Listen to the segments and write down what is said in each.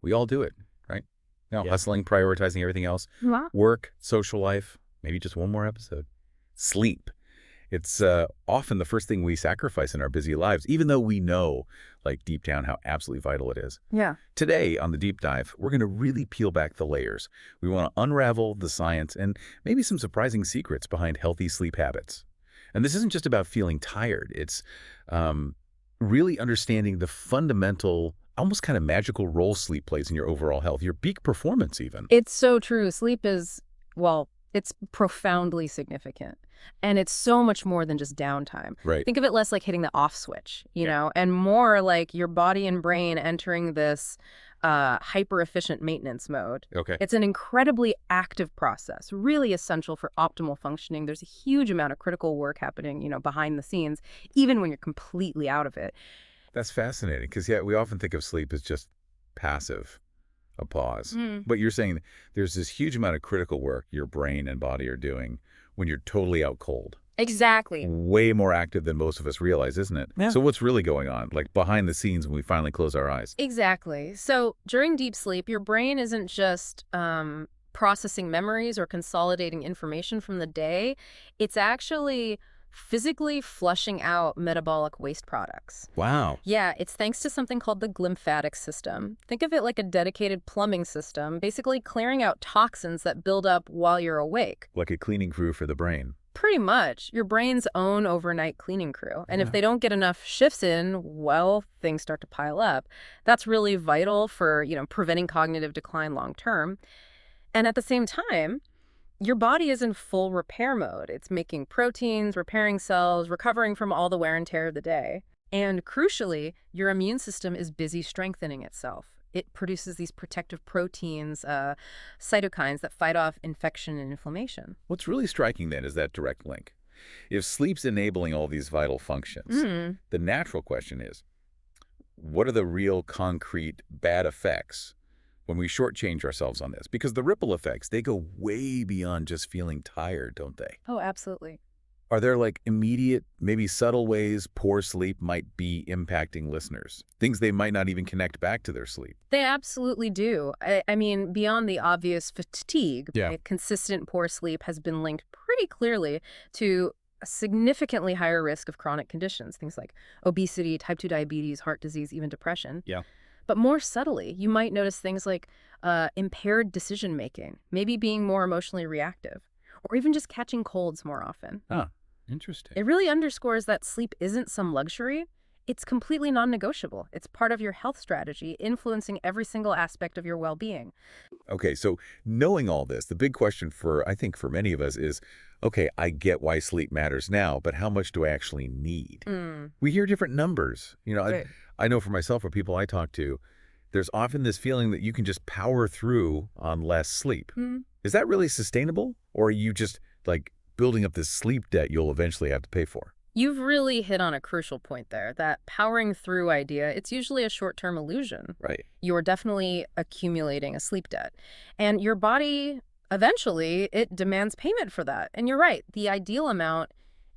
We all do it, right? Now, Yeah. hustling, prioritizing everything else, Wow. work, social life, maybe just one more episode. Sleep. It's often the first thing we sacrifice in our busy lives, even though we know, like deep down, how absolutely vital it is. Yeah. Today on the deep dive, we're going to really peel back the layers. We want to unravel the science and maybe some surprising secrets behind healthy sleep habits. And this isn't just about feeling tired. It's really understanding the fundamental, almost kind of magical role sleep plays in your overall health, your peak performance even. It's so true. Sleep is, well, it's profoundly significant. And it's so much more than just downtime. Right. Think of it less like hitting the off switch, you Yeah. know, and more like your body and brain entering this hyper-efficient maintenance mode. Okay. It's an incredibly active process, really essential for optimal functioning. There's a huge amount of critical work happening, you know, behind the scenes, even when you're completely out of it. That's fascinating because, yeah, we often think of sleep as just passive, a pause. But you're saying there's this huge amount of critical work your brain and body are doing when you're totally out cold. Exactly. Way more active than most of us realize, isn't it? Yeah. So what's really going on, like behind the scenes when we finally close our eyes? Exactly. So during deep sleep, your brain isn't just processing memories or consolidating information from the day. It's actually physically flushing out metabolic waste products. Wow. Yeah, it's thanks to something called the glymphatic system. Think of it like a dedicated plumbing system, basically clearing out toxins that build up while you're awake. Like a cleaning crew for the brain. Pretty much. Your brain's own overnight cleaning crew. And Yeah. if they don't get enough shifts in, well, things start to pile up. That's really vital for, you know, preventing cognitive decline long term. And at the same time, your body is in full repair mode. It's making proteins, repairing cells, recovering from all the wear and tear of the day. And crucially, your immune system is busy strengthening itself. It produces these protective proteins, cytokines that fight off infection and inflammation. What's really striking then is that direct link. If sleep's enabling all these vital functions, the natural question is, what are the real concrete bad effects when we shortchange ourselves on this? Because the ripple effects, they go way beyond just feeling tired, don't they? Oh, absolutely. Are there like immediate, maybe subtle ways poor sleep might be impacting listeners? Things they might not even connect back to their sleep? They absolutely do. I mean, beyond the obvious fatigue, Yeah. right, consistent poor sleep has been linked pretty clearly to a significantly higher risk of chronic conditions, things like obesity, type 2 diabetes, heart disease, even depression. Yeah. But more subtly, you might notice things like impaired decision-making, maybe being more emotionally reactive, or even just catching colds more often. Interesting. It really underscores that sleep isn't some luxury. It's completely non-negotiable. It's part of your health strategy, influencing every single aspect of your well-being. Okay, so knowing all this, the big question I think for many of us is, okay, I get why sleep matters now, but how much do I actually need? We hear different numbers. You know, Right. I know for myself or people I talk to, there's often this feeling that you can just power through on less sleep. Is that really sustainable? Or are you just like building up this sleep debt you'll eventually have to pay for? You've really hit on a crucial point there, that powering through idea, it's usually a short-term illusion. Right. You're definitely accumulating a sleep debt. And your body, eventually, it demands payment for that. And you're right, the ideal amount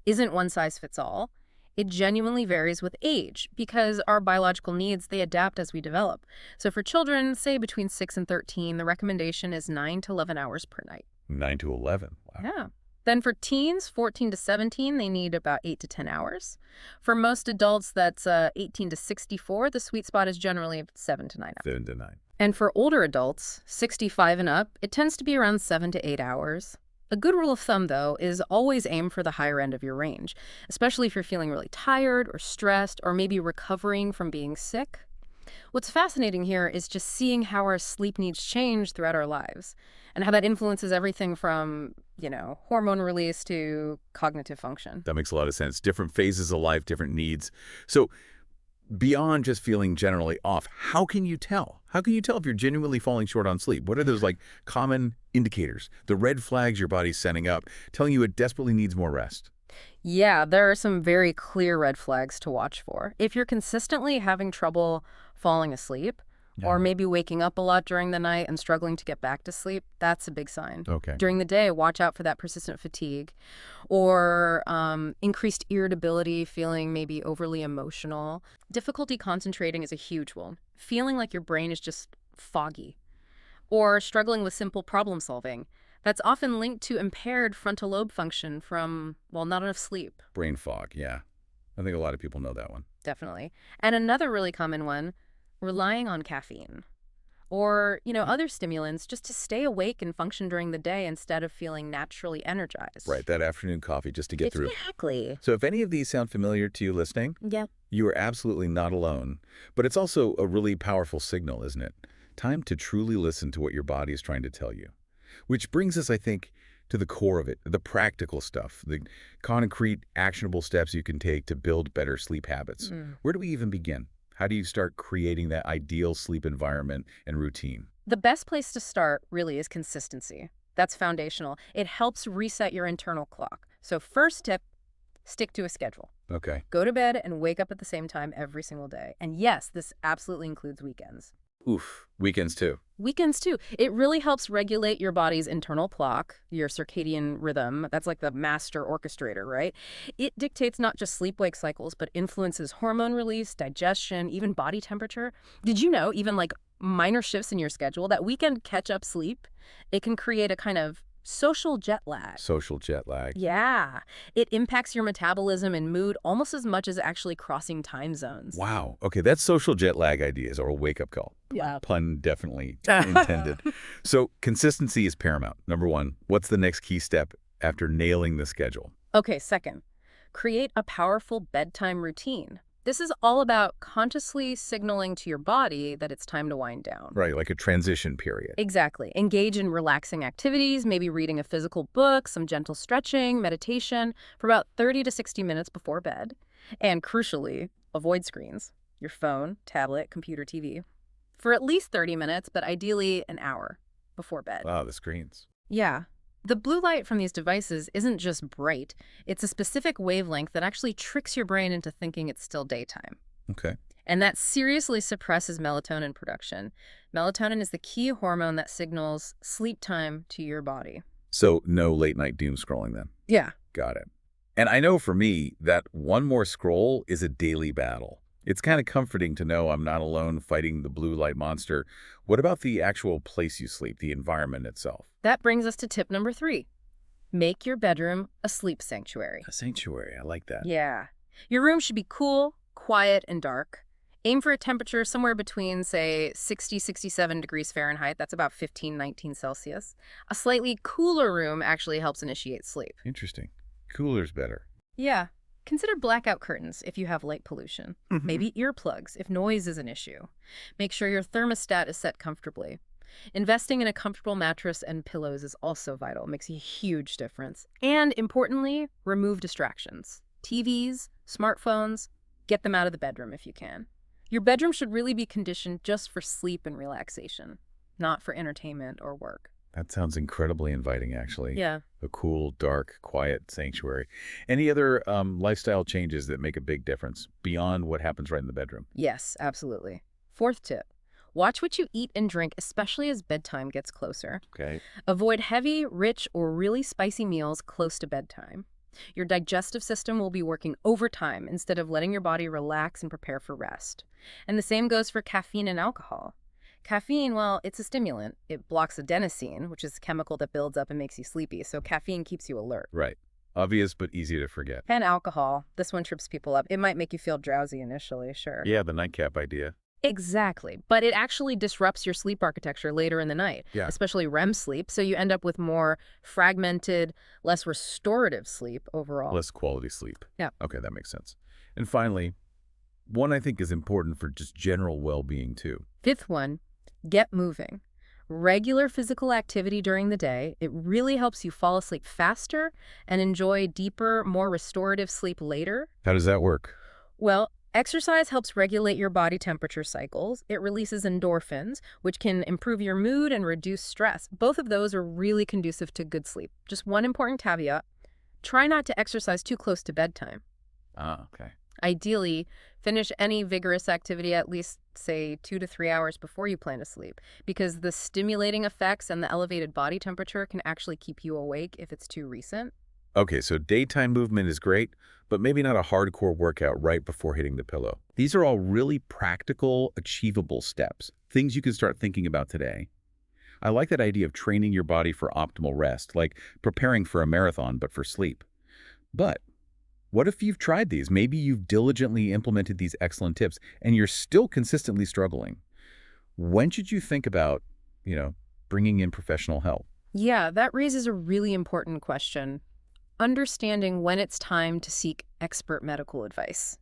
isn't one size fits all. It genuinely varies with age because our biological needs, they adapt as we develop. So for children, say between 6 and 13, the recommendation is 9 to 11 hours per night. 9 to 11. Wow. Yeah. Then for teens, 14 to 17, they need about 8 to 10 hours. For most adults, that's 18 to 64. The sweet spot is generally 7 to 9 hours. 7 to 9. And for older adults, 65 and up, it tends to be around 7 to 8 hours. A good rule of thumb, though, is always aim for the higher end of your range, especially if you're feeling really tired or stressed or maybe recovering from being sick. What's fascinating here is just seeing how our sleep needs change throughout our lives and how that influences everything from, you know, hormone release to cognitive function. That makes a lot of sense. Different phases of life, different needs. So beyond just feeling generally off, how can you tell? How can you tell if you're genuinely falling short on sleep? What are those like common indicators, the red flags your body's sending up, telling you it desperately needs more rest? Yeah, there are some very clear red flags to watch for. If you're consistently having trouble falling asleep, or maybe waking up a lot during the night and struggling to get back to sleep, that's a big sign. Okay. During the day, watch out for that persistent fatigue or increased irritability, feeling maybe overly emotional. Difficulty concentrating is a huge one. Feeling like your brain is just foggy, or struggling with simple problem solving. That's often linked to impaired frontal lobe function from, well, not enough sleep. Brain fog, yeah. I think a lot of people know that one. Definitely. And another really common one, relying on caffeine or, other stimulants just to stay awake and function during the day instead of feeling naturally energized. Right, that afternoon coffee just to get through. Exactly. So if any of these sound familiar to you listening, Yeah. you are absolutely not alone. But it's also a really powerful signal, isn't it? Time to truly listen to what your body is trying to tell you. Which brings us, I think, to the core of it, the practical stuff, the concrete, actionable steps you can take to build better sleep habits. Where do we even begin? How do you start creating that ideal sleep environment and routine? The best place to start really is consistency. That's foundational. It helps reset your internal clock. So first tip, stick to a schedule. Okay. Go to bed and wake up at the same time every single day. And yes, this absolutely includes weekends. Oof. Weekends too. Weekends too. It really helps regulate your body's internal clock, your circadian rhythm. That's like the master orchestrator, right? It dictates not just sleep-wake cycles, but influences hormone release, digestion, even body temperature. Did you know even like minor shifts in your schedule, that weekend catch-up sleep, it can create a kind of social jet lag. Social jet lag. Yeah. It impacts your metabolism and mood almost as much as actually crossing time zones. Wow. Okay, that's social jet lag ideas or a wake-up call. Yeah. Pun definitely intended. So consistency is paramount. Number one, what's the next key step after nailing the schedule? Okay, second, create a powerful bedtime routine. This is all about consciously signaling to your body that it's time to wind down. Right, like a transition period. Exactly. Engage in relaxing activities, maybe reading a physical book, some gentle stretching, meditation for about 30 to 60 minutes before bed. And crucially, avoid screens, your phone, tablet, computer, TV, for at least 30 minutes, but ideally an hour before bed. Wow, the screens. Yeah. The blue light from these devices isn't just bright. It's a specific wavelength that actually tricks your brain into thinking it's still daytime. Okay. And that seriously suppresses melatonin production. Melatonin is the key hormone that signals sleep time to your body. So no late night doom scrolling then. Yeah. Got it. And I know for me that one more scroll is a daily battle. It's kind of comforting to know I'm not alone fighting the blue light monster. What about the actual place you sleep, the environment itself? That brings us to tip number 3. Make your bedroom a sleep sanctuary. A sanctuary. I like that. Yeah. Your room should be cool, quiet, and dark. Aim for a temperature somewhere between, say, 67 degrees Fahrenheit. That's about 19 Celsius. A slightly cooler room actually helps initiate sleep. Interesting. Cooler's better. Yeah. Consider blackout curtains if you have light pollution. Maybe earplugs if noise is an issue. Make sure your thermostat is set comfortably. Investing in a comfortable mattress and pillows is also vital. It makes a huge difference. And importantly, remove distractions. TVs, smartphones, get them out of the bedroom if you can. Your bedroom should really be conditioned just for sleep and relaxation, not for entertainment or work. That sounds incredibly inviting, actually. Yeah. A cool, dark, quiet sanctuary. Any other lifestyle changes that make a big difference beyond what happens right in the bedroom? Yes, absolutely. 4th tip. Watch what you eat and drink, especially as bedtime gets closer. Okay. Avoid heavy, rich, or really spicy meals close to bedtime. Your digestive system will be working overtime instead of letting your body relax and prepare for rest. And the same goes for caffeine and alcohol. Caffeine, well, it's a stimulant. It blocks adenosine, which is a chemical that builds up and makes you sleepy, so caffeine keeps you alert. Right. Obvious, but easy to forget. And alcohol, this one trips people up. It might make you feel drowsy initially, sure. Yeah, the nightcap idea. Exactly, but it actually disrupts your sleep architecture later in the night, Yeah. especially REM sleep, so you end up with more fragmented, less restorative sleep overall. Less quality sleep. Yeah. Okay, that makes sense. And finally, one I think is important for just general well-being too. 5th one, get moving. Regular physical activity during the day, it really helps you fall asleep faster and enjoy deeper, more restorative sleep later. How does that work? Well, exercise helps regulate your body temperature cycles. It releases endorphins, which can improve your mood and reduce stress. Both of those are really conducive to good sleep. Just one important caveat, try not to exercise too close to bedtime. Ah, okay. Ideally, finish any vigorous activity at least, say, 2 to 3 hours before you plan to sleep, because the stimulating effects and the elevated body temperature can actually keep you awake if it's too recent. Okay, so daytime movement is great, but maybe not a hardcore workout right before hitting the pillow. These are all really practical, achievable steps. things you can start thinking about today. I like that idea of training your body for optimal rest, like preparing for a marathon, but for sleep. But what if you've tried these? Maybe you've diligently implemented these excellent tips and you're still consistently struggling. When should you think about, you know, bringing in professional help? Yeah, that raises a really important question. Understanding when it's time to seek expert medical advice.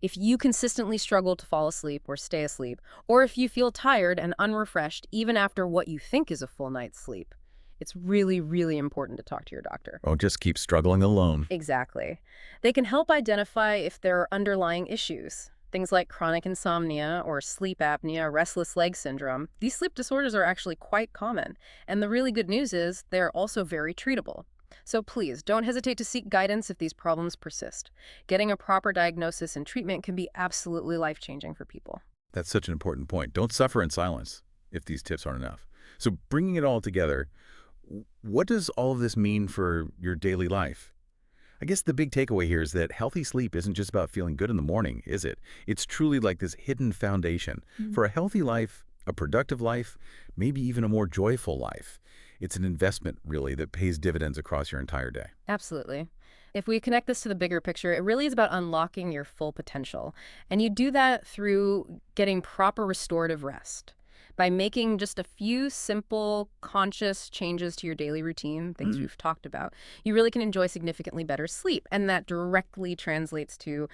If you consistently struggle to fall asleep or stay asleep, or if you feel tired and unrefreshed even after what you think is a full night's sleep, it's really, really important to talk to your doctor. Oh, just keep struggling alone. Exactly. They can help identify if there are underlying issues. Things like chronic insomnia or sleep apnea, restless leg syndrome. These sleep disorders are actually quite common. And the really good news is they're also very treatable. So please, don't hesitate to seek guidance if these problems persist. Getting a proper diagnosis and treatment can be absolutely life-changing for people. That's such an important point. Don't suffer in silence if these tips aren't enough. So bringing it all together, what does all of this mean for your daily life? I guess the big takeaway here is that healthy sleep isn't just about feeling good in the morning, is it? It's truly like this hidden foundation for a healthy life, a productive life, maybe even a more joyful life. It's an investment, really, that pays dividends across your entire day. Absolutely. If we connect this to the bigger picture, it really is about unlocking your full potential. And you do that through getting proper restorative rest. By making just a few simple, conscious changes to your daily routine, things we've talked about, you really can enjoy significantly better sleep. And that directly translates to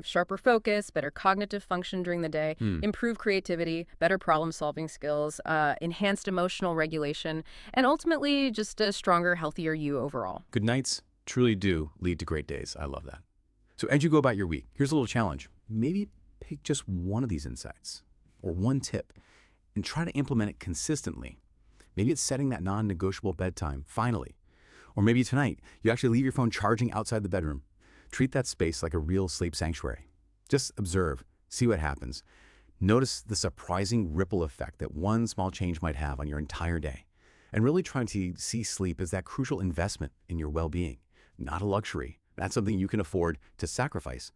sharper focus, better cognitive function during the day, improved creativity, better problem-solving skills, enhanced emotional regulation, and ultimately just a stronger, healthier you overall. Good nights truly do lead to great days. I love that. So as you go about your week, here's a little challenge. Maybe pick just one of these insights or one tip and try to implement it consistently. Maybe it's setting that non-negotiable bedtime, finally. Or maybe tonight, you actually leave your phone charging outside the bedroom. Treat that space like a real sleep sanctuary. Just observe, see what happens. Notice the surprising ripple effect that one small change might have on your entire day. And really try to see sleep as that crucial investment in your well-being, not a luxury. That's something you can afford to sacrifice